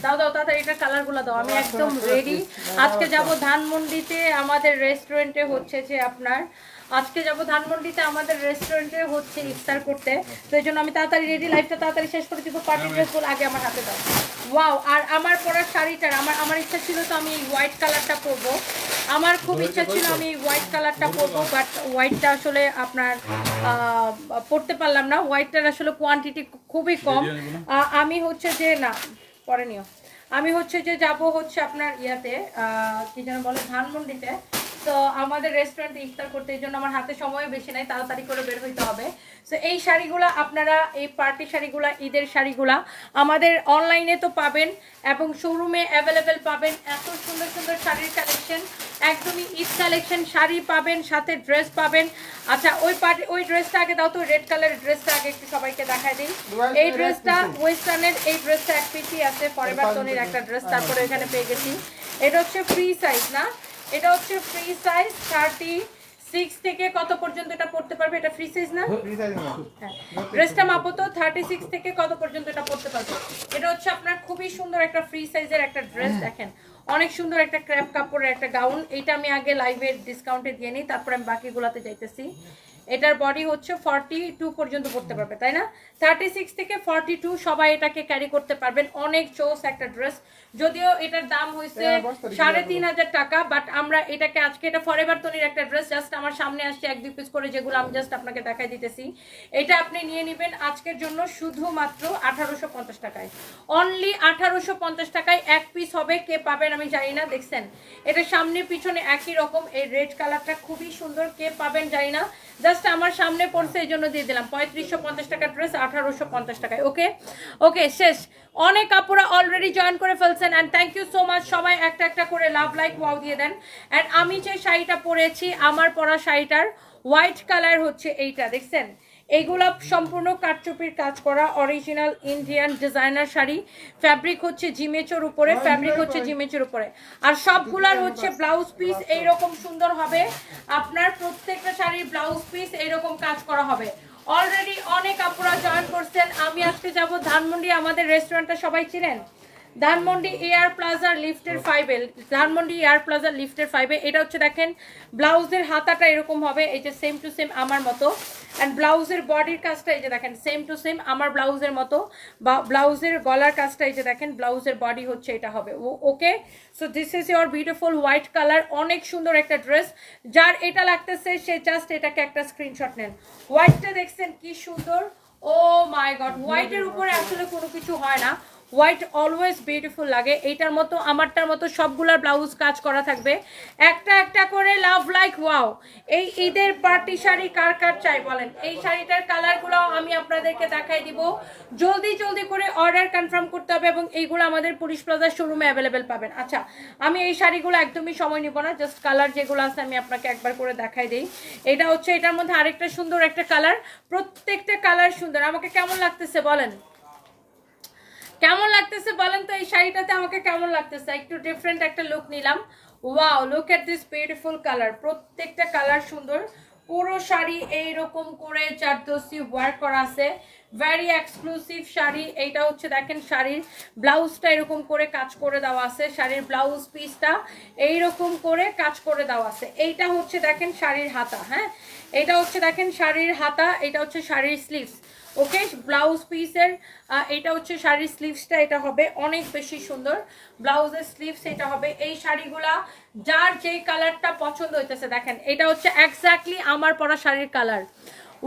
দাও দাও তাড়াতাড়ি এটা কালারগুলো দাও। আমি একদম রেডি। আজকে যাব ধানমন্ডিতে আমাদের রেস্টুরেন্টে হচ্ছে যে আপনার আজকে যাব ধানমন্ডিতে আমাদের রেস্টুরেন্টে হচ্ছে ইফতার করতে। তো এই জন্য আমি তাড়াতাড়ি রেডি, লাইফটা তাড়াতাড়ি শেষ করে দিব। পার্টি ড্রেসগুলো আগে আমার হাতে দাও। ওয়াও, আর আমার পরার শাড়িটার আমার ইচ্ছা ছিল তো আমি হোয়াইট কালারটা পরবো। আমার খুব ইচ্ছা ছিল আমি হোয়াইট কালারটা পরবো, বাট হোয়াইটটা আসলে আপনার পরতে পারলাম না। হোয়াইটটার আসলে কোয়ান্টিটি খুবই কম। আমি হচ্ছে যে না পরে নিও। আমি হচ্ছে যে যাব হচ্ছে আপনার ইয়াতে কি যেন বলে ধানমন্ডিতে। তো আমাদের রেস্টুরেন্টে ইফতার করতে, এই জন্য আমার হাতে সময় বেশি নাই, তাড়াতাড়ি করে বের হইতে হবে। সো এই শাড়িগুলো আপনারা, এই পার্টি শাড়িগুলো, ঈদের শাড়িগুলো আমাদের অনলাইনে তো পাবেন এবং শোরুমে অ্যাভেলেবেল পাবেন। এত সুন্দর সুন্দর শাড়ির কালেকশন, একদমই ঈদ কালেকশন। শাড়ি পাবেন, সাথে ড্রেস পাবেন। আচ্ছা ওই ড্রেসটা আগে দাও তো, রেড কালারের ড্রেসটা আগে একটু সবাইকে দেখাই দিই। এই ড্রেসটা ওয়েস্টার্নের, এই ড্রেসটা এক পিসই আছে, ফরএভার তনির একটা ড্রেস। তারপরে এখানে পেয়ে গেছি, এটা হচ্ছে ফ্রি সাইজ না, এটা হচ্ছে ফ্রি সাইজ 36 থেকে কত পর্যন্ত এটা পড়তে পারবে? এটা ফ্রি সাইজ না? হ্যাঁ, ড্রেসটা মাপো তো 36 থেকে কত পর্যন্ত এটা পড়তে পারবে। এটা হচ্ছে আপনার খুবই সুন্দর একটা ফ্রি সাইজের একটা ড্রেস। দেখেন অনেক সুন্দর একটা ক্র্যাপ কাপড়ের একটা গাউন। এইটা আমি আগে লাইভে ডিসকাউন্টে দিয়ে নিই, তারপরে আমি বাকিগুলোতে যাইতেছি। এটার বডি হচ্ছে 42 পর্যন্ত পড়তে পারবে, তাই না? 36 থেকে 42 সবাই এটাকে ক্যারি করতে পারবেন। অনেক চোস একটা ড্রেস। যদিও এটার দাম হয়েছে 3500 টাকা, বাট আমরা এটাকে আজকে, এটা ফরএভার তনির একটা ড্রেস, জাস্ট আমার সামনে আসছে 1-2 পিস করে, যেগুলো আমি জাস্ট আপনাকে দেখাই দিতেছি। এটা আপনি নিয়ে নেবেন আজকের জন্য শুধুমাত্র 1850 টাকায়। অনলি 1850 টাকায় এক পিস হবে। কে পাবেন আমি জানি না। দেখছেন এটা সামনে পিছনে একই রকম। এই রেড কালারটা খুবই সুন্দর, কে পাবেন জানি না। জাস্ট আমার সামনে পড়ছে এই জন্য দিয়ে দিলাম। 3550 টাকা ড্রেস 1850 টাকায়। ওকে ওকে, শেষ। অনেক আপুরা অলরেডি জয়েন করে ফেলছেন, and thank you so much. সবাই একটা একটা করে লাভ লাইক ওয়াও দিয়ে দেন। অ্যান্ড আমি যে শাড়িটা পরেছি, আমার পরা শাড়িটার হোয়াইট কালার হচ্ছে এইটা, দেখছেন? এইগুলা সম্পূর্ণ কারচুপির কাজ করা original Indian designer sari. Fabric হচ্ছে জিমেচোর উপরে, ফ্যাব্রিক হচ্ছে জিমেচোর উপরে। আর সবগুলার হচ্ছে ব্লাউজ পিস এইরকম সুন্দর হবে। আপনার প্রত্যেকটা শাড়ির ব্লাউজ পিস এইরকম কাজ করা হবে। অলরেডি অনেক আপুরা জয়েন করছেন। আমি আজকে যাব ধানমন্ডি, আমাদের রেস্টুরেন্টটা সবাই চিনেন, ধানমন্ডি এয়ার প্লাজার লিফটের 5-এ, ধানমন্ডি এয়ার প্লাজার লিফটের 5-এ। এটা হচ্ছে দেখেন ব্লাউজের হাতাটা এরকম হবে, এই যে সেম টু সেম আমার মতো। অ্যান্ড ব্লাউজের বডির কাজটা এই যে দেখেন সেম টু সেম আমার ব্লাউজের মতো, বা ব্লাউজের গলার কাজটা এই যে দেখেন, ব্লাউজের বডি হচ্ছে এটা হবে। Okay, so this is your beautiful white colour. অনেক সুন্দর একটা ড্রেস। যার এটা লাগতেছে সে জাস্ট এটাকে একটা স্ক্রিনশট নেন। হোয়াইটটা দেখছেন কি সুন্দর। ও মাই গড, হোয়াইটের উপরে আসলে কোনো কিছু হয় না। হোয়াইট অলওয়েজ বিউটিফুল লাগে। এইটার মতো আমারটার মতো সবগুলার ব্লাউজ কাজ করা থাকবে। একটা একটা করে লাভ লাইক ওয়াও। এই ঈদের পার্টি শাড়ি কার কার চাই বলেন? এই শাড়িটার কালারগুলো আমি আপনাদেরকে দেখাই দিব। জলদি জলদি করে অর্ডার কনফার্ম করতে হবে, এবং এইগুলো আমাদের পুলিশ প্লাজার শোরুমে অ্যাভেলেবেল পাবেন। আচ্ছা, আমি এই শাড়িগুলো একদমই সময় নিব না, জাস্ট কালার যেগুলো আছে আমি আপনাকে একবার করে দেখাই দিই। এটা হচ্ছে, এটার মধ্যে আরেকটা সুন্দর একটা কালার। প্রত্যেকটা কালার সুন্দর। আমাকে কেমন লাগতেছে বলেন? কেমন লাগতেছে বলেন তো? এই শাড়িটাতে আমাকে কেমন লাগতেছে? একটু ডিফারেন্ট একটা লুক নিলাম। Wow, look at this beautiful colour. প্রত্যেকটা কালার সুন্দর। পুরো শাড়ি এইরকম করে চারদোসি ওয়ার্ক করা আছে। Very exclusive sari. এইটা হচ্ছে দেখেন শাড়ির ব্লাউজটা এরকম করে কাজ করে দেওয়া আছে। শাড়ির ব্লাউজ পিসটা এইরকম করে কাজ করে দেওয়া আছে। এইটা হচ্ছে দেখেন শাড়ির হাতা। হ্যাঁ, এটা হচ্ছে দেখেন শাড়ির হাতা, এটা হচ্ছে শাড়ির স্লিভস। ওকে, ব্লাউজ পিসের এটা হচ্ছে শাড়ির স্লিভসটা, এটা হবে অনেক বেশি সুন্দর। ব্লাউজের স্লিভস এটা হবে। এই শাড়িগুলা যার যেই কালারটা পছন্দ হইতেছে, দেখেন এটা হচ্ছে এক্স্যাক্টলি আমার পরা শাড়ির কালার।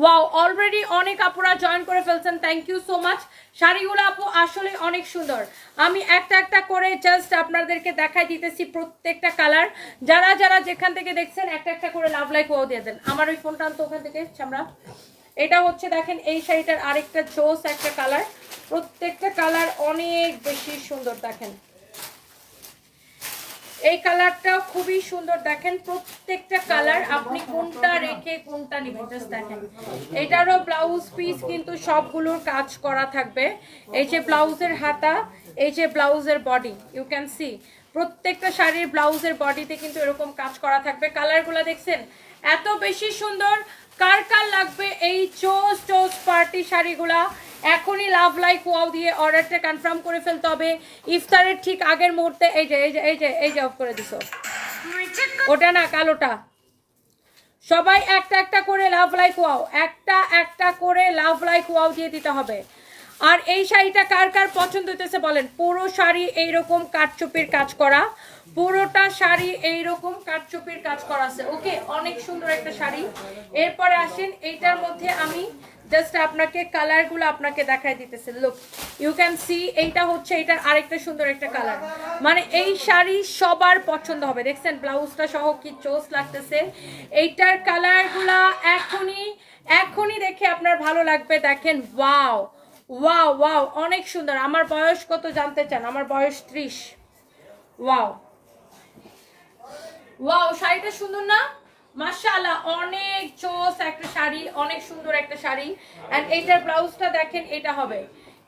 ওয়াও, অলরেডি অনেক আপুরা জয়েন করে ফেলছেন, থ্যাংক ইউ সো মাচ। শাড়িগুলো আপু আসলে অনেক সুন্দর। আমি একটা একটা করে জাস্ট আপনাদেরকে দেখাই দিতেছি প্রত্যেকটা কালার। যারা যারা যেখান থেকে দেখছেন একটা একটা করে লাভ লাইক ও দিয়ে দেন। আমার ওই ফোনটা আনতো ওখান থেকে আমরা। এটা হচ্ছে দেখেন এই শাড়িটার আরেকটা জোস একটা কালার। প্রত্যেকটা কালার অনেক বেশি সুন্দর। দেখেন এই কালারটাও খুবই সুন্দর। দেখেন প্রত্যেকটা কালার আপনি কোনটা রেখে কোনটা নেবেন জাস্ট দেখেন। এটারও ব্লাউজ পিস কিন্তু সবগুলোর কাজ করা থাকবে। এই যে ব্লাউজের হাতা, এই যে ব্লাউজের বডি, ইউ ক্যান সি প্রত্যেকটা শাড়ির ব্লাউজের বডিতে কিন্তু এরকম কাজ করা থাকবে। কালারগুলো দেখছেন এত বেশি সুন্দর। কার কার লাগবে এই চোস চোস পার্টি শাড়িগুলা এখনই লাভ লাইক ওয়াও দিয়ে অর্ডারটা কনফার্ম করে ফেলতে হবে ইফতারের ঠিক আগের মুহূর্তে। এই যে এই যে এই যে এই যে অফ করে দিছো, ওটা না কালোটা। সবাই একটা একটা করে লাভ লাইক ওয়াও, একটা একটা করে লাভ লাইক ওয়াও দিয়ে দিতে হবে। আর এই শাড়িটা কার কার পছন্দ হইতেছে বলেন। পুরো শাড়ি এইরকম কাঠচুপির কাজ করা, পুরোটা শাড়ি এইরকম কাঠচুপির কাজ করা আছে। ওকে, অনেক সুন্দর একটা শাড়ি। এরপরে আসেন এইটার মধ্যে আমি জাস্ট আপনাকে কালারগুলো আপনাকে দেখাই দিতেছে। লুক, ইউ ক্যান সি, এইটা হচ্ছে এটার আরেকটা সুন্দর একটা কালার। মানে এই শাড়ি সবার পছন্দ হবে। দেখছেন ব্লাউজটা সহ কি চোস লাগতেছে। এইটার কালারগুলা এখনই এখনই দেখে আপনার ভালো লাগবে। দেখেন, ওয়াও ওয়াও ওয়াও, অনেক সুন্দর। আমার বয়স কত জানতে চান? আমার বয়স 30। ওয়াও ওয়াও, শাড়িটা সুন্দর না? মাশাআল্লাহ, অনেক চোস একটা শাড়ি, অনেক সুন্দর একটা শাড়ি। এন্ড এইটার ব্লাউজটা দেখেন, এটা হবে,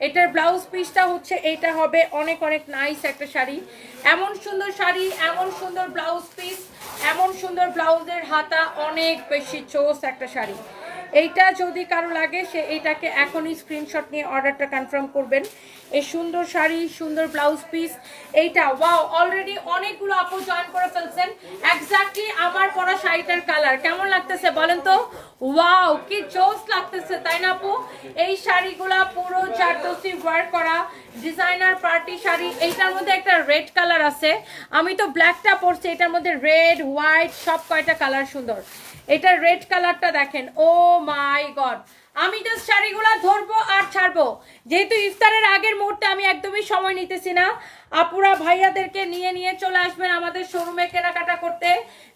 এটার ব্লাউজ পিসটা হচ্ছে এইটা হবে। অনেক অনেক নাইস একটা শাড়ি। এমন সুন্দর শাড়ি, এমন সুন্দর ব্লাউজ পিস, এমন সুন্দর ব্লাউজের হাতা, অনেক বেশি চোস একটা শাড়ি। এইটা যদি কারো লাগে সে এইটাকে এখনই স্ক্রিনশট নিয়ে অর্ডারটা কনফার্ম করবেন। এই সুন্দর শাড়ি, সুন্দর ব্লাউজ পিস, এইটা ওয়াও। অলরেডি অনেকগুলো আপু জয়েন করে ফেলছেন। এক্স্যাক্টলি আমার পরা শাড়িটার কালার কেমন লাগতেছে বলেন তো? ওয়াও, কি জোস লাগতেছে, তাই না আপু? এই শাড়িগুলা পুরো চারদোসি ওয়ার্ক করা ডিজাইনার পার্টি শাড়ি। এইটার মধ্যে একটা রেড কালার আছে, আমি তো ব্ল্যাকটা পরছি, এটার মধ্যে রেড হোয়াইট সব কয়টা কালার সুন্দর। এটা রেড কালারটা দেখেন, ও মাই গড। আমি জাস্ট শাড়িগুলো ধরবো আর ছাড়বো, যেহেতু ইফতারের আগের মুহূর্তে আমি একদমই সময় নিতেছি না। আপুরা ভাইয়াদেরকে নিয়ে নিয়ে চলে আসবেন আমাদের শোরুমে কেনাকাটা করতে,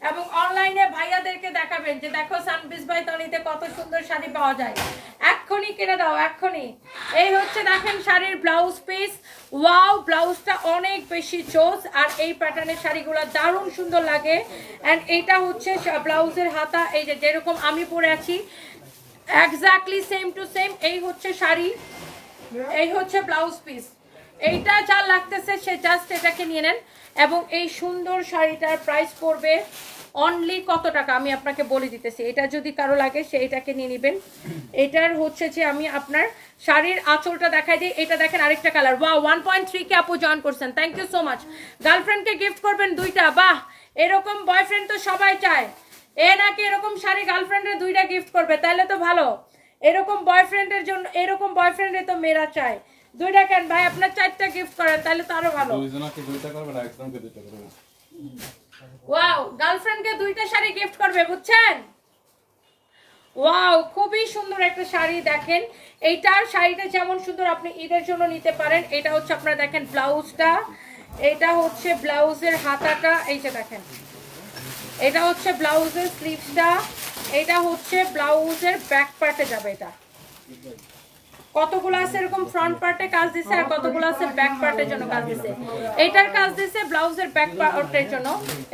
এবং অনলাইনে ভাইয়াদেরকে দেখাবেন যে দেখো সানবিজ বাই তনিতে কত সুন্দর শাড়ি পাওয়া যায়। এক্ষুনি কিনে দাও, এক্ষুনি। এই হচ্ছে দেখেন শাড়ির ব্লাউজ পিস। ওয়াও, ব্লাউজটা অনেক বেশি চোস, আর এই প্যাটার্নের শাড়িগুলো দারুণ সুন্দর লাগে। অ্যান্ড এইটা হচ্ছে ব্লাউজের হাতা, এই যে যেরকম আমি পরে আছি এক্স্যাক্টলি সেম টু সেম। এই হচ্ছে শাড়ি, এই হচ্ছে ব্লাউজ পিস। এইটা যা লাগতেছে সে জাস্ট এটাকে নিয়ে নেন। এবং এই সুন্দর শাড়িটার প্রাইস পড়বে অনলি কত টাকা আমি আপনাকে বলে দিতেছি। এটা যদি কারো লাগে সে এটাকে নিয়ে নেবেন। এটার হচ্ছে যে আমি আপনার শাড়ির আঁচলটা দেখাই দিই। এটা দেখেন আরেকটা কালার। ওয়াও, 1.3 কে আপু জয়েন করছেন, থ্যাংক ইউ সো মাচ। গার্লফ্রেন্ডকে গিফট করবেন দুইটা, বাহ, এরকম বয়ফ্রেন্ড তো সবাই চায়। এ নাকি এরকম শাড়ি গার্লফ্রেন্ডের দুইটা গিফট করবে, তাইলে তো ভালো। এরকম বয়ফ্রেন্ডের জন্য, এরকম বয়ফ্রেন্ডে তো মেয়েরা চায়। দুইটা কেন ভাই, আপনার 4টা গিফট করেন তাহলে তো আরো ভালো। দুইজনকে দুইটা করবে না, একজনকে দুইটা করবে। ওয়াও, গার্লফ্রেন্ডকে দুইটা শাড়ি গিফট করবে, বুঝছেন? ওয়াও, খুবই সুন্দর একটা শাড়ি। দেখেন এইটার শাড়িটা যেমন সুন্দর, আপনি ঈদের জন্য নিতে পারেন। এটা হচ্ছে আপনারা দেখেন ব্লাউজটা, এটা হচ্ছে ব্লাউজের হাতাটা, এই যে দেখেন এটা হচ্ছে ব্লাউজের স্লিভসটা, এটা হচ্ছে ব্লাউজের ব্যাক পার্টে যাবে। এটা কতগুলো আছে এরকম ফ্রন্ট পার্টে কাজ দিছে, আর কতগুলো আছে ব্যাক পার্টের জন্য কাজ দিছে। এটার কাজ দিছে ব্লাউজের ব্যাক পার্টের জন্য,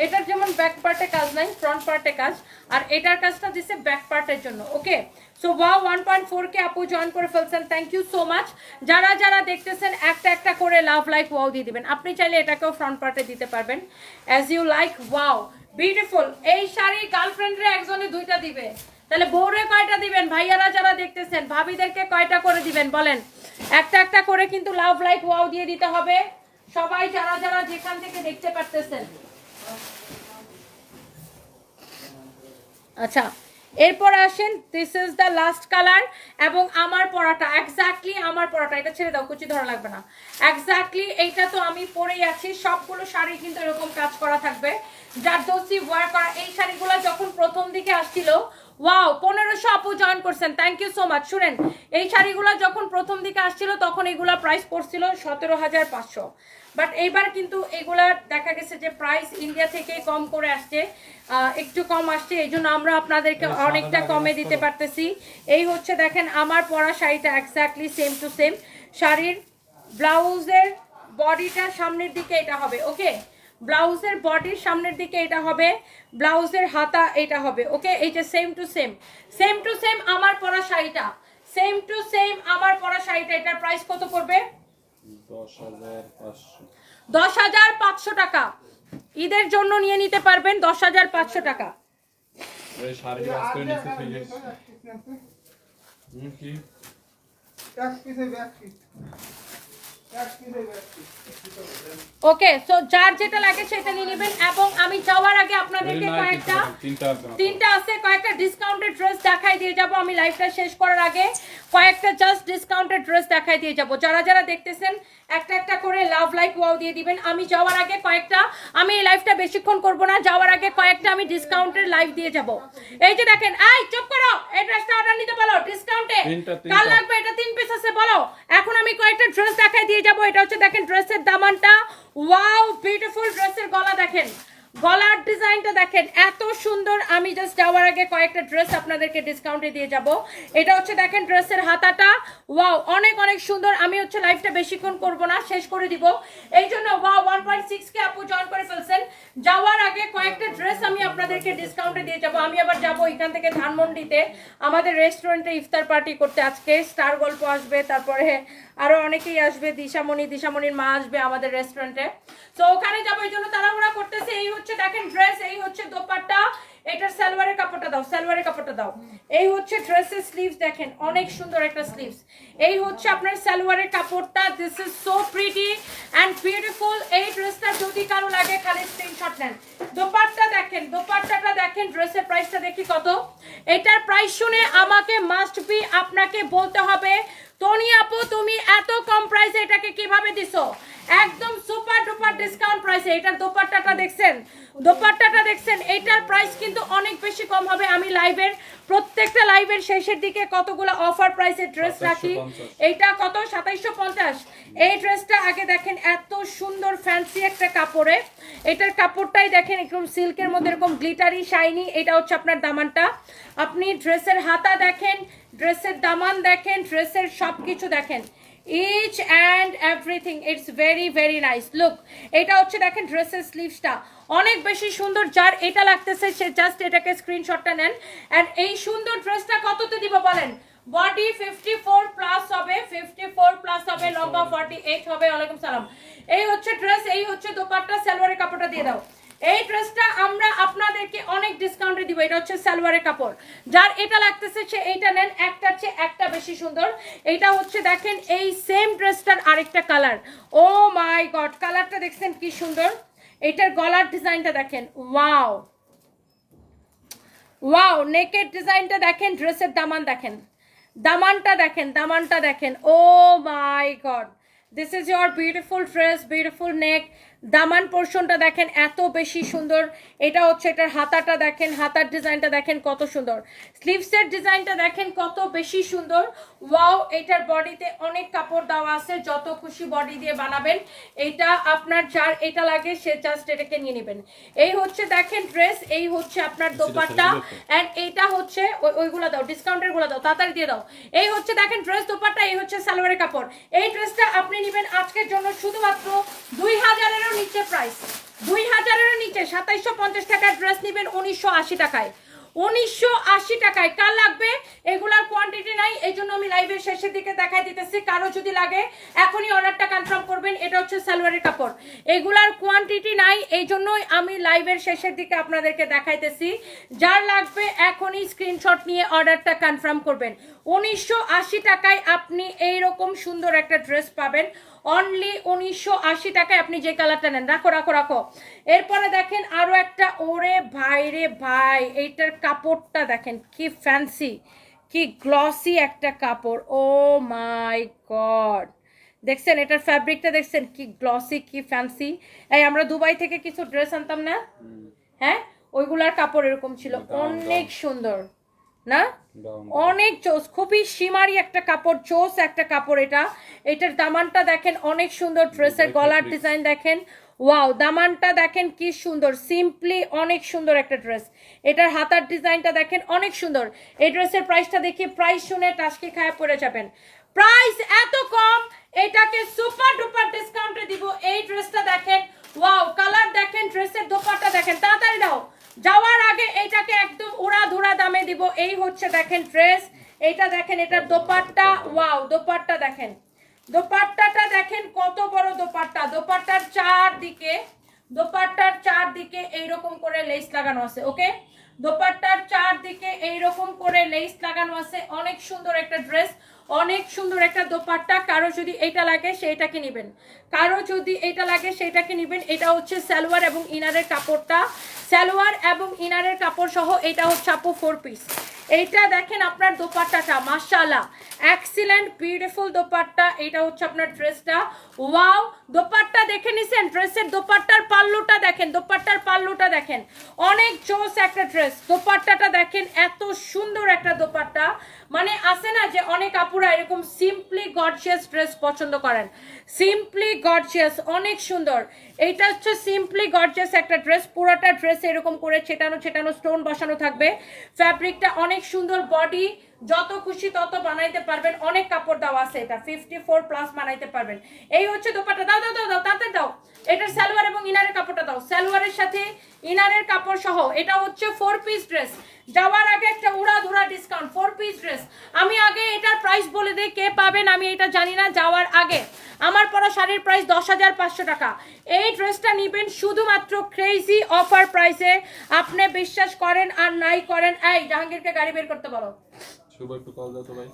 এটার যেমন ব্যাক পার্টে কাজ নাই, ফ্রন্ট পার্টে কাজ, আর এটার কাজটা দিছে ব্যাক পার্টের জন্য। ওকে, সো ওয়াও, 1.4 কে আপু জয়েন করে ফেলছেন, থ্যাংক ইউ সো মাচ। যারা যারা দেখতেছেন একটা একটা করে লাভ লাইক ওয়াও দিয়ে দিবেন। আপনি চাইলে এটাকেও ফ্রন্ট পার্টে দিতে পারবেন as you like. Wow, beautiful. এই শাড়ি গার্লফ্রেন্ডরে একজনে দুইটা দিবে, তাহলে বউরে কয়টা দিবেন? ভাইয়ারা যারা দেখতেছেন ভাবিদেরকে কয়টা করে দিবেন বলেন? একটা একটা করে কিন্তু লাভ লাইক ওয়াও দিয়ে দিতে হবে সবাই, যারা যারা যেখান থেকে দেখতে পারতেছেন। আচ্ছা, এরপর আসেন, this is the last colour. এবং আমার পরাটা এক্স্যাক্টলি, আমার পরাটা, এটা ছেড়ে দাও, কুচি ধরা লাগবে না। এক্স্যাক্টলি এইটা তো আমি পরেই আছি। সবগুলো শাড়ি কিন্তু এরকম কাজ করা থাকবে, জারদৌসি ওয়্যার করা। এই শাড়িগুলো যখন প্রথম দিকে আসছিল, ওয়াও, 1500 আপু জয়েন করছেন, থ্যাংক ইউ সো মাচ। শুনেন, এই শাড়িগুলো যখন প্রথম দিকে আসছিল তখন এগুলা প্রাইস পড়ছিল 17,500, বাট এইবার কিন্তু এগুলা দেখা গেছে যে প্রাইস ইন্ডিয়া থেকে কম করে আসছে, একটু কম আসছে, এই জন্য আমরা আপনাদেরকে অনেকটা কমে দিতে পারতেছি। এই হচ্ছে দেখেন আমার পরা শাড়িটা এক্স্যাক্টলি সেম টু সেম। শাড়ির ব্লাউজের বডিটা সামনের দিকে এটা হবে। ওকে, ব্লাউজের বডির সামনের দিকে এটা হবে, ব্লাউজের হাতা এটা হবে। ওকে, এই যে same to same, same to same আমার পরা শাড়িটা, সেম টু সেম আমার পরা শাড়িটা। এটার প্রাইস কত পড়বে? 10,500 টাকা। ঈদের জন্য নিয়ে নিতে পারবেন 10,500 টাকা। এই শাড়ি আসতে নিচে থেকে কি ওকে, সো যার যেটা লাগে সেটা নিয়ে নেবেন। এবং আমি যাওয়ার আগে আপনাদেরকে কয়েকটা তিনটা আছে কয়েকটা ডিসকাউন্টেড ড্রেস দেখাই দিয়ে যাব। আমি লাইভটা শেষ করার আগে কয়েকটা জাস্ট ডিসকাউন্টেড ড্রেস দেখাই দিয়ে যাব। যারা যারা দেখতেছেন একটা একটা করে লাভ লাইক ওয়াও দিয়ে দিবেন। আমি যাওয়ার আগে কয়েকটা, আমি এই লাইভটা বেশিক্ষণ করব না, যাওয়ার আগে কয়েকটা আমি ডিসকাউন্টেড লাইভ দিয়ে যাব। এই যে দেখেন, এই চুপ করো, এই ড্রেসটা অর্ডার নিতে বলো ডিসকাউন্টে, কাল লাগবে, এটা 3 পিস আছে বলো। এখন আমি কয়েকটা ড্রেস দেখাই দিয়ে যাব। এটা হচ্ছে দেখেন ড্রেসের দামানটা, ওয়াও বিউটিফুল। ড্রেসের গলা দেখেন, গলার ডিজাইনটা দেখেন এত সুন্দর। আমি জাস্ট যাওয়ার আগে কয়েকটা ড্রেস আপনাদেরকে ডিসকাউন্টে দিয়ে যাব। এটা হচ্ছে দেখেন ড্রেসের হাতাটা, ওয়াও অনেক অনেক সুন্দর। আমি হচ্ছে লাইভটা বেশিক্ষণ করব না, শেষ করে দিব এই জন্য। ওয়াও 1.6 কে আপু জয়েন করে ফেলছেন। যাওয়ার আগে কয়েকটা ড্রেস আমি আপনাদেরকে ডিসকাউন্টে দিয়ে যাব। আমি আবার যাব এখান থেকে ধানমন্ডিতে আমাদের রেস্টুরেন্টে ইফতার পার্টি করতে। আজকে স্টার গল্প আসবে, তারপরে আরো অনেকেই আসবে, দিশামণির মা আসবে আমাদের রেস্টুরেন্টে। তো ওখানে যাবো, এই জন্য তাড়াহুড়া করতেছে। এই হচ্ছে দেখেন ড্রেস, এই হচ্ছে দোপাট্টা, এটার সালোয়ারের কাপড়টা দাও, সালোয়ারের কাপড়টা দাও। এই হচ্ছে ড্রেসের স্লিভস দেখেন, অনেক সুন্দর একটা স্লিভস। এই হচ্ছে আপনার সালোয়ারের কাপড়টা। This is so pretty and beautiful. এই ড্রেসটা যদি কারো লাগে খালি স্ক্রিনশট নেন। দোপাট্টা দেখেন, দোপাট্টাটা দেখেন। ড্রেসের প্রাইসটা দেখি কত। এটার প্রাইস শুনে আমাকে মাস্ট বি আপনাকে বলতে হবে, টনি আপু তুমি এত কম প্রাইসে এটাকে কিভাবে দিছো? একদম সুপার ডুপার ডিসকাউন্ট প্রাইসে। এটার দোপাট্টাটা দেখছেন, দোপাট্টাটা দেখছেন, এটার প্রাইস কিন্তু অনেক বেশি কম হবে। আমি লাইভের প্রত্যেকটা লাইভের শেষের দিকে কতগুলো অফার প্রাইসের ড্রেস রাখি। এইটা কত? 2750। এই ড্রেসটা আগে দেখেন, এত সুন্দর ফ্যান্সি একটা কাপড়ে। এটার কাপড়টাই দেখেন একদম সিল্কের মধ্যে এরকম গ্লিটারি শাইনি। এটা হচ্ছে আপনার দামানটা। আপনি ড্রেসের হাতা দেখেন, ড্রেসের দামান দেখেন, ড্রেসের সব কিছু দেখেন, each and everything, it's very very nice. look, এটা হচ্ছে দেখেন ড্রেসের স্লিভসটা অনেক বেশি সুন্দর। যার এটা লাগতেছে সে জাস্ট এটাকে স্ক্রিনশটটা নেন। এন্ড এই সুন্দর ড্রেসটা কততে দিব বলেন? বডি 54 প্লাস হবে, 54 প্লাস হবে, লম্বা 48 হবে। ওয়ালাইকুম সালাম। এই হচ্ছে ড্রেস, এই হচ্ছে দোপাট্টা, সালোয়ারের কাপড়টা দিয়ে দাও। এই ড্রেসটা আমরা আপনাদেরকে অনেক ডিসকাউন্টে দিব। এটা হচ্ছে সালোয়ারের কাপড়। যার এটা লাগতেছে সে এইটা নেন, একটার চেয়ে একটা বেশি সুন্দর। এইটা হচ্ছে দেখেন এই সেম ড্রেসটার আরেকটা কালার। ও মাই গড, কালারটা দেখছেন কি সুন্দর। এটার গলার ডিজাইনটা দেখেন, ওয়াও ওয়াও। নেকের ডিজাইনটা দেখেন, ড্রেসের দামান দেখেন, দামানটা দেখেন, দামানটা দেখেন। Oh my God, this is your beautiful dress, beautiful neck. দামান পোর্শনটা দেখেন এত বেশি সুন্দর। এটা হচ্ছে এটার হাতাটা দেখেন, হাতার ডিজাইনটা দেখেন কত সুন্দর। স্লিভসের ডিজাইনটা দেখেন কত বেশি সুন্দর। ওয়াও, এটার বডিতে অনেক কাপড় দেওয়া আছে, যত খুশি বডি দিয়ে বানাবেন। এটা আপনার যার এটা লাগে সে জাস্ট এটাকে নিয়ে নেবেন। এই হচ্ছে দেখেন ড্রেস, এই হচ্ছে আপনার দোপাট্টা। এন্ড এইটা হচ্ছে ওইগুলো দাও, ডিসকাউন্টের গুলো দাও, তাড়াতাড়ি দিয়ে দাও। এই হচ্ছে দেখেন ড্রেস, দোপাট্টা, এই হচ্ছে সালোয়ারের কাপড়। এই ড্রেসটা আপনি নেবেন আজকের জন্য শুধুমাত্র 2000-এরও নিচে প্রাইস, 2000-এরও নিচে 2750 টাকার ড্রেস নেবেন 1980 টাকায়, 1980 টাকায়। কার লাগবে? এগুলার কোয়ান্টিটি নাই, এই জন্য আমি লাইভের শেষের দিকে দেখাই দিতেছি। কারো যদি লাগে এখনই অর্ডারটা কনফার্ম করবেন। এটা হচ্ছে সালোয়ারের কাপড়, এগুলার কোয়ান্টিটি নাই, এই জন্যই আমি লাইভের শেষের দিকে আপনাদেরকে দেখাইতেছি। যার লাগবে এখনই স্ক্রিনশট নিয়ে অর্ডারটা কনফার্ম করবেন। 1980 টাকায় আপনি এইরকম সুন্দর একটা ড্রেস পাবেন, অনলি 1980 টাকায়। আপনি যে কালারটা নেন, রাখো রাখো রাখো। এরপরে দেখেন আরো একটা, ওরে ভাই রে ভাই, এইটার কাপড়টা দেখেন কি ফ্যান্সি, কি গ্লসি একটা কাপড়। ও মাই গড, দেখছেন এটার ফ্যাব্রিকটা দেখছেন কি গ্লসি, কি ফ্যান্সি। এই আমরা দুবাই থেকে কিছু ড্রেস আনতাম না, হ্যাঁ, ওইগুলার কাপড় এরকম ছিল, অনেক সুন্দর না, অনেক চোস, খুবই সীমারি একটা কাপড়, চোস একটা কাপড়। এটা এটার দামানটা দেখেন অনেক সুন্দর, ড্রেসের গলার ডিজাইন দেখেন, ওয়াও, দামানটা দেখেন কি সুন্দর, সিম্পলি অনেক সুন্দর একটা ড্রেস। এটার হাতার ডিজাইনটা দেখেন অনেক সুন্দর। এই ড্রেসের প্রাইসটা দেখি, প্রাইস শুনে টাসকি খায় পড়ে যাবেন। প্রাইস এত কম, এটাকে সুপার ডুপার ডিসকাউন্টে দিব। এই ড্রেসটা দেখেন, ওয়াও, কালার দেখেন, ড্রেসের দোপাট্টা দেখেন, তাড়াতাড়ি দাও, যাওয়ার আগে এটাকে একদম উড়াধুরা দামে দিব। এই হচ্ছে দেখেন ড্রেস, এটা দেখেন এটার দোপাট্টা, ওয়াও, দোপাট্টা দেখেন, দোপাট্টাটা দেখেন কত বড় দোপাট্টা। দোপাট্টার চারদিকে এইরকম করে লেস লাগানো আছে। ওকে, দোপাট্টার চারদিকে এইরকম করে লেস লাগানো আছে, অনেক সুন্দর একটা ড্রেস, অনেক সুন্দর একটা দোপাট্টা। কারো যদি এটা লাগে সেইটাকে নেবেন, কারো যদি এটা লাগে সেইটাকে নেবেন। এটা হচ্ছে সালোয়ার এবং ইনারের কাপড়টা, সালোয়ার এবং ইনারের কাপড় সহ এটা হচ্ছে আপু 4 পিস। এইটা দেখেন আপনার দোপাট্টাটা, মাশাআল্লাহ এক্সিলেন্ট বিউটিফুল দোপাট্টা। এটা হচ্ছে আপনার ড্রেসটা, ওয়াও। দোপাট্টা দেখে নিছেন, ড্রেসের দোপাট্টার পাল্লুটা দেখেন, দোপাট্টার পাল্লুটা দেখেন, অনেক জোস একটা ড্রেস। দোপাট্টাটা দেখেন, এত সুন্দর একটা দোপাট্টা। মানে আছে না যে অনেক আপুরা এরকম সিম্পলি গর্জিয়াস ড্রেস পছন্দ করেন, সিম্পলি গর্জিয়াস, অনেক সুন্দর। এইটা হচ্ছে সিম্পলি গর্জিয়াস একটা ড্রেস, পুরোটা ড্রেস এরকম করে ছেটানো ছেটানো স্টোন বসানো থাকবে। ফ্যাব্রিকটা অনেক সুন্দর, বডি যত খুশি তত বানাইতে পারবেন, অনেক কাপড় দেওয়া আছে, এটা 54 প্লাস বানাইতে পারবেন। এই হচ্ছে দোপাট্টা। দাও দাও দাও দাও তাতে দাও, এটার সালোয়ার এবং ইনারের কাপড়টা দাও, সালোয়ারের সাথে ইনারের কাপড় সহ। এটা হচ্ছে 4 পিস ড্রেস। যাওয়ার আগে একটা উড়াধুরা ডিসকাউন্ট, 4 পিস ড্রেস। আমি আগে এটার প্রাইস বলে দিই, কে পাবেন আমি এটা জানি না। যাওয়ার আগে আমার পরা শাড়ির প্রাইস 10,500 টাকা। এই ড্রেসটা নেবেন শুধুমাত্র ক্রেজি অফার প্রাইসে। আপনি বিশ্বাস করেন আর নাই করেন, এই জাহাঙ্গীরকে গাড়ি বের করতে বলো। শুভ একটু কল দাও তো ভাই।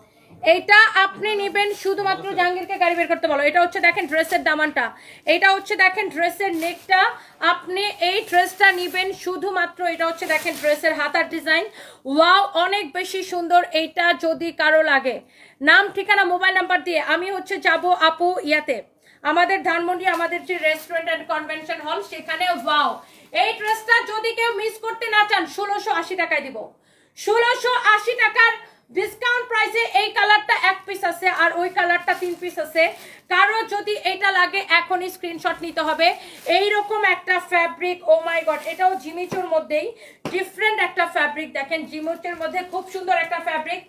এইটা আপনি নেবেন শুধুমাত্র, জাহাঙ্গীরকে গাড়ি বের করতে বলো। এটা হচ্ছে দেখেন ড্রেসের দামানটা, এটা হচ্ছে দেখেন ড্রেসের নেকটা। আপনি এই ড্রেসটা নেবেন শুধুমাত্র, এটা হচ্ছে দেখেন ড্রেসের হাতার ডিজাইন, ওয়াও অনেক বেশি সুন্দর। এইটা যদি কারো লাগে, নাম ঠিকানা মোবাইল নাম্বার দিয়ে আমি হচ্ছে যাব আপু ইয়াতে, আমাদের ধানমন্ডি আমাদের যে রেস্টুরেন্ট অ্যান্ড কনভেনশন হল সেখানে। ওয়াও, এই ড্রেসটা যদি কেউ মিস করতে না চান 1680 টাকায় দিব, 1680 টাকার ডিসকাউন্ট প্রাইসে। এই কালারটা 1 পিস আছে আর ওই কালারটা 3 পিস আছে। কারো যদি এটা লাগে এখনই স্ক্রিনশট নিতে হবে। এইরকম একটা ফ্যাব্রিক, ও মাই গড, এটাও জিমিচুর মধ্যেই ডিফারেন্ট একটা ফ্যাব্রিক। দেখেন জিমিচুর মধ্যে খুব সুন্দর একটা ফ্যাব্রিক।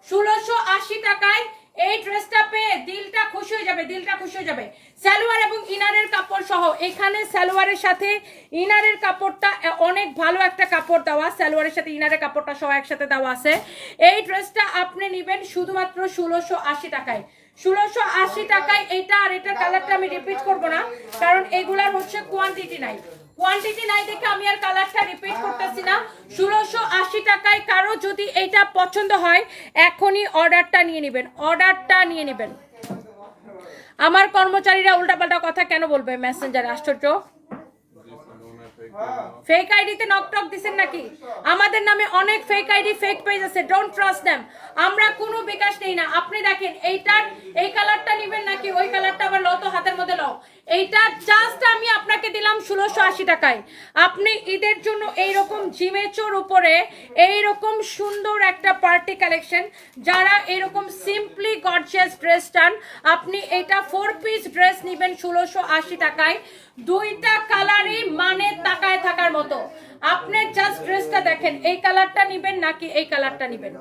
1680 টাকায় এই ড্রেসটা পেয়ে দিলটা খুশি হয়ে যাবে, দিলটা খুশি হয়ে যাবে। সালোয়ার এবং ইনারের কাপড় সহ, এখানে সালোয়ারের সাথে ইনারের কাপড়টা অনেক ভালো একটা কাপড় দেওয়া, সালোয়ারের সাথে ইনারের কাপড়টা সহ একসাথে দেওয়া আছে। এই ড্রেসটা আপনি নেবেন শুধুমাত্র 1680 টাকায়, 1680 টাকায়। এটা আর এটার কালারটা আমি রিপিট করব না, কারণ এগুলার হচ্ছে কোয়ান্টিটি নাই, কোয়ান্টিটি নাই দেখে আমি আর কালারটা রিপিট করতেছি না। 1680 টাকায় কারো যদি এইটা পছন্দ হয় এখনই অর্ডারটা নিয়ে নেবেন, অর্ডারটা নিয়ে নেবেন। আমার কর্মচারীরা উল্টাপাল্টা কথা কেন বলবে মেসেঞ্জারে, আশ্চর্য। ফেক আইডিতে নকটক দিছেন নাকি? আমাদের নামে অনেক ফেক আইডি ফেক পেজ আছে, ডোন্ট ট্রাস্ট দেম। আমরা কোনো বিকাশ নেই না। আপনি দেখেন এইটার এই কালারটা নেবেন নাকি ওই কালারটা, আবার লত হাতের মধ্যে লও। এইটা জাস্ট আমি আপনাকে দিলাম 1680 টাকায়। আপনি ঈদের জন্য এইরকম জিমেচোর উপরে এইরকম সুন্দর একটা পার্টি কালেকশন, যারা এরকম সিম্পলি গর্জিয়াস ড্রেস চান, আপনি এটা 4 পিস ড্রেস নেবেন 1680 টাকায়। দুইটা কালারই মানে তাকায় থাকার মতো। আপনি জাস্ট ড্রেসটা দেখেন, এই কালারটা নেবেন নাকি এই কালারটা নেবেন,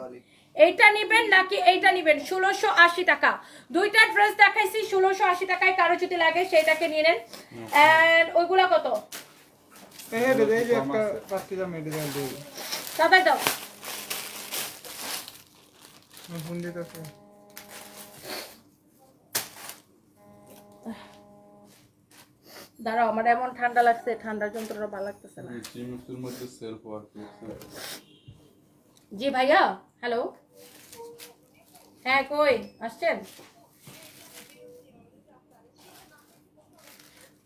এইটা নেবেন নাকি এইটা নেবেন। 1680 টাকা, দুইটা ড্রেস দেখাইছি 1680 টাকায়। কারো যদি লাগে সেটাকে নিয়ে নেন। এন্ড ওইগুলা কত? দাদা দাও, দাঁড়াও, আমার এমন ঠান্ডা লাগছে, ঠান্ডার যন্ত্রণা ভালো লাগতেছে না। জিমিচুর মধ্যে সেলফ ওয়ার্ক করছে। জি ভাইয়া, হ্যালো, হ্যাঁ কই আসছেন?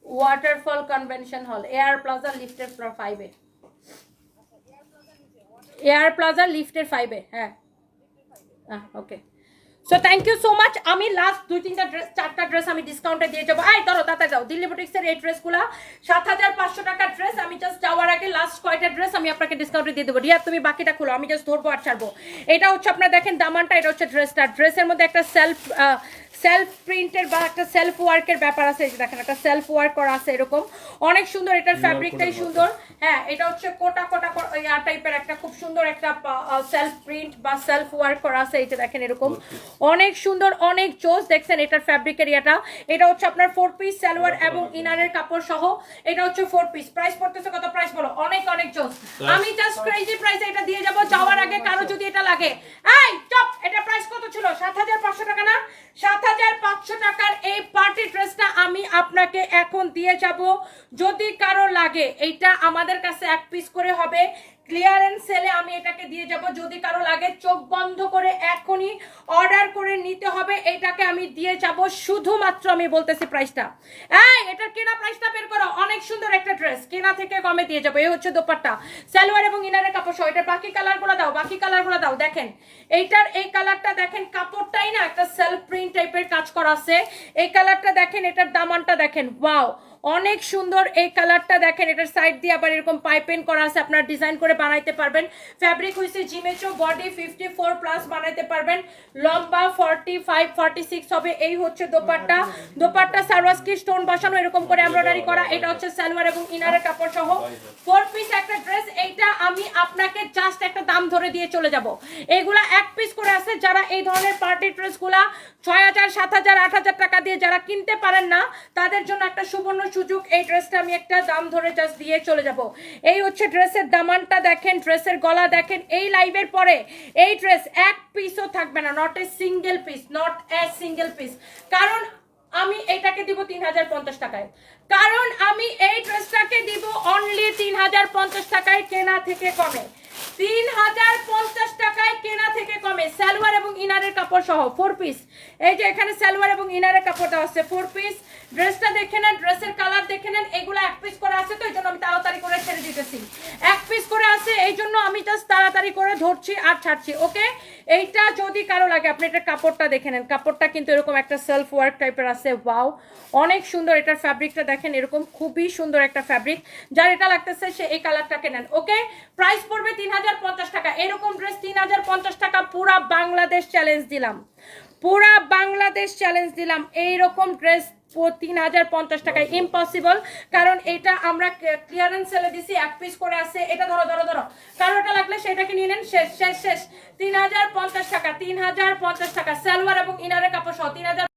Waterfall convention hall, air plaza লিফটের ফ্লোর 5 এ, এয়ার প্লাজা লিফটের 5 এ। হ্যাঁ okay, so thank you so much. আমি লাস্ট 2-3টা ড্রেস, 4টা ড্রেস আমি ডিসকাউন্টে দিয়ে যাবো। এই ধরো তাতে যাও, দিল্লি বুটিক্সের এই ড্রেসগুলো 7500 টাকার ড্রেস। আমি জাস্ট যাওয়ার আগে লাস্ট কয়টা ড্রেস আমি আপনাকে ডিসকাউন্টে দিয়ে দেবো। রিয়া তুমি বাকিটা খুলো, আমি জাস্ট ধরবো আর ছাড়বো। এটা হচ্ছে আপনার দেখেন দামানটা, এটা হচ্ছে ড্রেসটা। ড্রেসের মধ্যে একটা সেলফ প্রিন্টের বা একটা সেলফ ওয়ার্কের ব্যাপার আছে। এই যে দেখেন একটা সেলফ ওয়ার্ক করা আছে এরকম, অনেক সুন্দর। এটার ফ্যাব্রিকটাই সুন্দর। হ্যাঁ, এটা হচ্ছে কোটা কোটা টাইপের একটা খুব সুন্দর একটা সেলফ প্রিন্ট বা সেলফ ওয়ার্ক করা আছে। এইটা দেখেন এরকম অনেক সুন্দর, অনেক জোস। দেখছেন এটার ফ্যাব্রিকের ইয়াটা। এটা হচ্ছে আপনার 4 পিস সালোয়ার এবং ইনারের কাপড় সহ। এটা হচ্ছে 4 পিস। প্রাইস পড়তেছে কত? প্রাইস বলো। অনেক অনেক জোস। আমি জাস্ট ক্রেজি প্রাইসে এটা দিয়ে যাব। যাওয়ার আগে কারো যদি এটা লাগে, এই চপ, এটা প্রাইস কত ছিল? 7500 টাকা না? 7500 টাকার এই পার্টি ড্রেসটা আমি আপনাকে এখন দিয়ে যাব। যদি কারো লাগে, এইটা আমাদের কাছে 1 পিস করে হবে। ক্লিয়ারেন্স সেলে আমি এটাকে দিয়ে যাব। যদি কারো লাগে চোখ বন্ধ করে এখনই অর্ডার করে নিতে হবে। এটাকে আমি দিয়ে যাব শুধুমাত্র, আমি বলতেছি প্রাইসটা, এটার কেনা প্রাইসটা বের করো। অনেক সুন্দর একটা ড্রেস, কেনা থেকে কমে দিয়ে যাবো। এই হচ্ছে দোপাট্টা, সালোয়ার এবং ইনারের কাপড় সহ। এটার বাকি কালারগুলো দাও, বাকি কালারগুলো দাও। দেখেন এইটার এই কালারটা দেখেন, কাপড়টাই না একটা সেলফ প্রিন্ট টাইপের কাজ করা আছে। এই কালারটা দেখেন, এটার দামানটা দেখেন, ওয়াও অনেক সুন্দর। এই কালারটা দেখেন, এটার সাইড দিয়ে আবার এরকম পাইপেন করা আছে, আপনার ডিজাইন করে বানাইতে পারবেন। ফ্যাব্রিক হইছে জিমেচো, বডি 54 প্লাস বানাইতে পারবেন, লম্বা 45 46 হবে। এই হচ্ছে দোপাট্টা, দোপাট্টা সারওয়াস্কি স্টোন বসানো এরকম করে এমব্রয়ডারি করা। এটা হচ্ছে সালোয়ার এবং ইনারের কাপড় সহ 4 পিস একটা ড্রেস। এইটা আমি আপনাকে জাস্ট একটা দাম ধরে দিয়ে চলে যাব। এইগুলা এক পিস করে আছে। যারা এই ধরনের পার্টি ড্রেসগুলা 6000 7000 8000 টাকা দিয়ে যারা কিনতে পারেন না, তাদের জন্য একটা সুবর্ণ সুযোগ। এই ড্রেসটা আমি একটা দাম ধরে জাস্ট দিয়ে চলে যাব। এই হচ্ছে ড্রেসের দামানটা দেখেন, ড্রেসের গলা দেখেন। এই লাইভের পরে এই ড্রেস এক পিসও থাকবে না, not a single piece, not a single piece. কারণ আমি এটাকে দিব 3050 টাকায়, কারণ আমি এই ড্রেসটাকে দিব অনলি 3050 টাকায়, কেনা থেকে কমে। 3050 টাকায় কেনা থেকে কমে, সালোয়ার এবং ইনারের কাপড় সহ 4 পিস। এই যে এখানে সালোয়ার এবং ইনারের কাপড় দেওয়া আছে 4 পিস। ড্রেসটা দেখে নেন, ড্রেসের কালার দেখে নেন। এগুলো এক পিস করে আছে, তো এই জন্য আমি তাড়াতাড়ি করে ছেড়ে দিতেছি। এক পিস করে আছে, এই জন্য আমি জাস্ট তাড়াতাড়ি করে ধরছি আর ছাড়ছি। ওকে, এইটা যদি কারো লাগে আপনি এটা কাপড়টা দেখে নেন। কাপড়টা কিন্তু এরকম একটা সেলফ ওয়ার্ক টাইপের আছে, ওয়াও অনেক সুন্দর। এটার ফ্যাব্রিকটা দেখেন, এরকম খুবই সুন্দর একটা ফ্যাব্রিক। যার এটা লাগতেছে সে এই কালারটাকে নেন। ওকে, প্রাইস পড়বে 3050 টাকা। এরকম ড্রেস 3050 টাকা পুরা বাংলাদেশ চ্যালেঞ্জ দিলাম, পুরা বাংলাদেশ চ্যালেঞ্জ দিলাম। এইরকম ড্রেস 3050 টাকায় ইম্পসিবল, কারণ এটা আমরা ক্লিয়ারেন্স সেলে দিছি, এক পিস করে আছে। এটা ধরো ধরো ধরো, কারোটা লাগলে সেটাকে নিয়ে নেন। শেষ শেষ শেষ। 3050 টাকা, 3050 টাকা, সালোয়ার এবং ইনারের কাপড় সহ 3000।